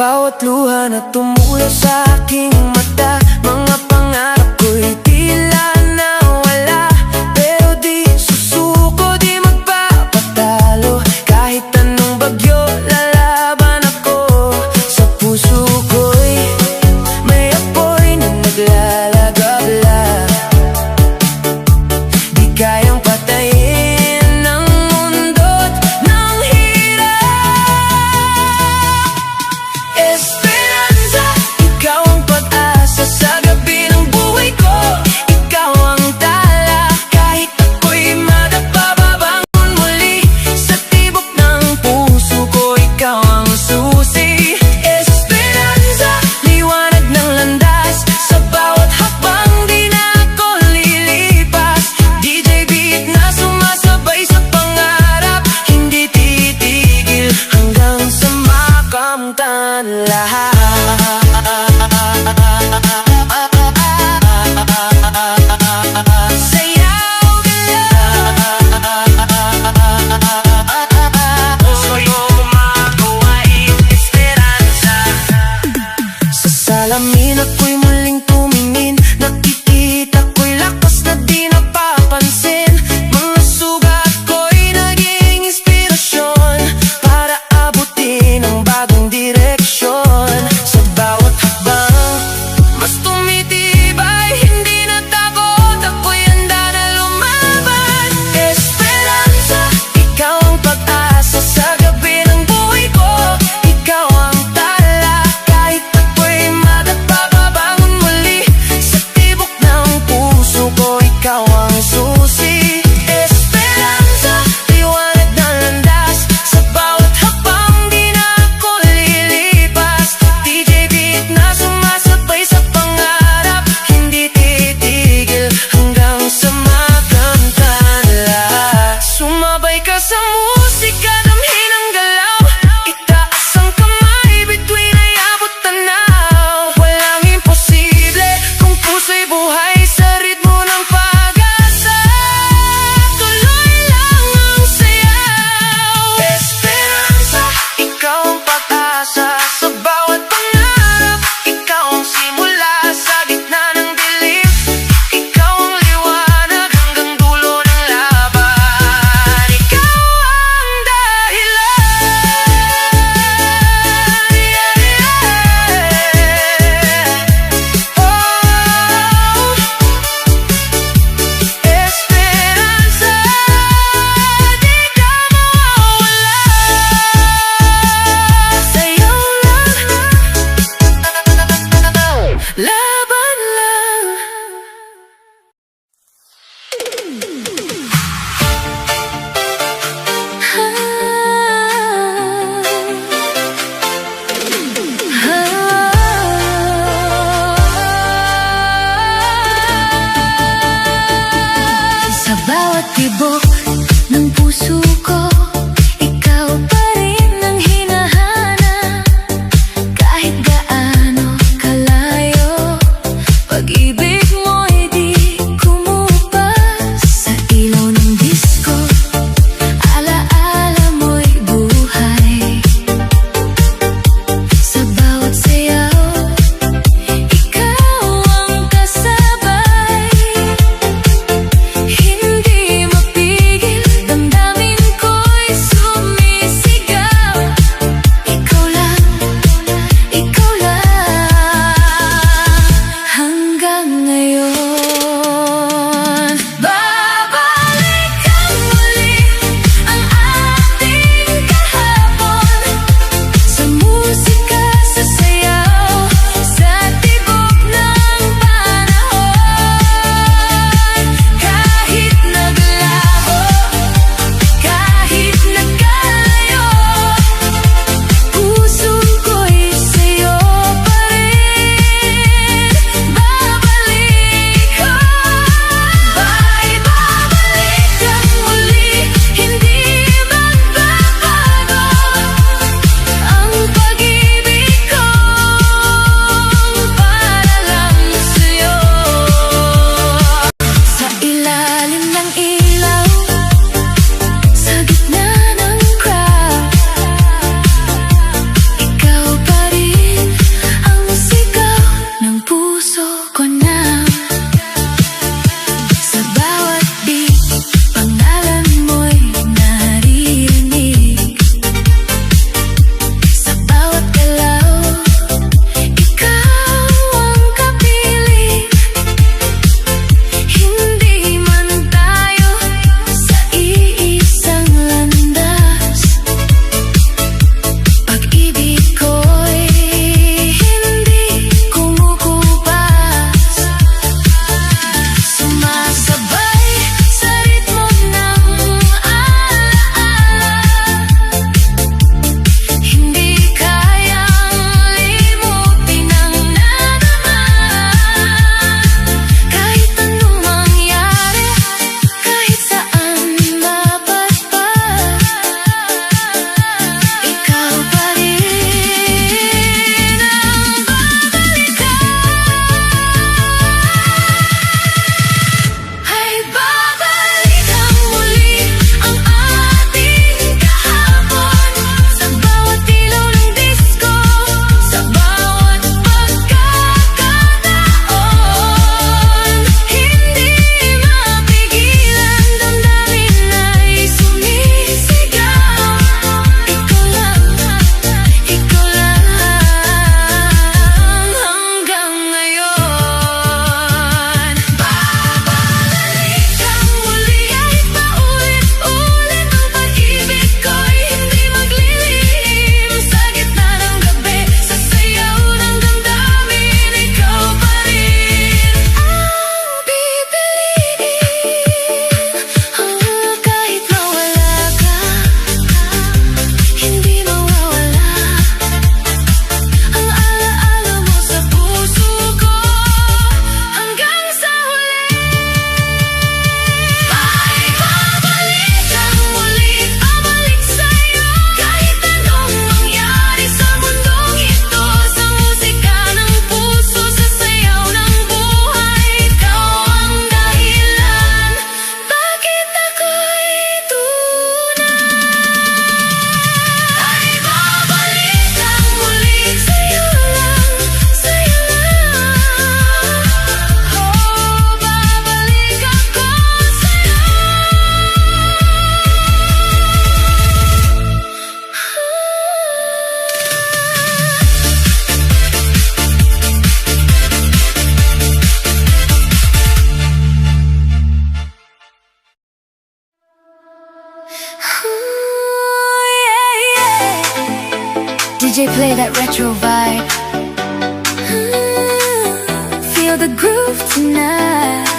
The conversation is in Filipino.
bawat luha na tumula sa aking mata, mga pangarap ko'y tila nawala. Pero di susuko, di magpapatalo, kahit anong bagyo lalaban ako. Sa puso ko'y may apoy na naglalagabla, di kayang patayin ng mundo't ng hirap. Esperanza, ikaw ang pag-asa sa gabi ng buhay ko. Ikaw ang tala, kahit ako'y madapa, babangon muli sa tibok ng puso ko. Ikaw ang susi. Esperanza, liwanag ng landas sa bawat hakbang, di na ako lilipas. DJ beat na sumasabay sa pangarap, hindi titigil hanggang sa makamtan lahat. Sayaw ka lang, puso'y gumagawain esperanza. Sa salamin ako'y muling tumingin, nakikita ko'y lakas na di napapansin. Mga sugat ko'y naging inspirasyon para abutin ang bagong direksyon. Sa bawat hakbang, mas tumitibay, hindi na takot, ako'y handa na lumaban. Esperanza, ikaw ang pag-asa sa gabi ng buhay ko. Ikaw ang tala, kahit ako'y madapa, DJ play that retro vibe. Feel the groove tonight.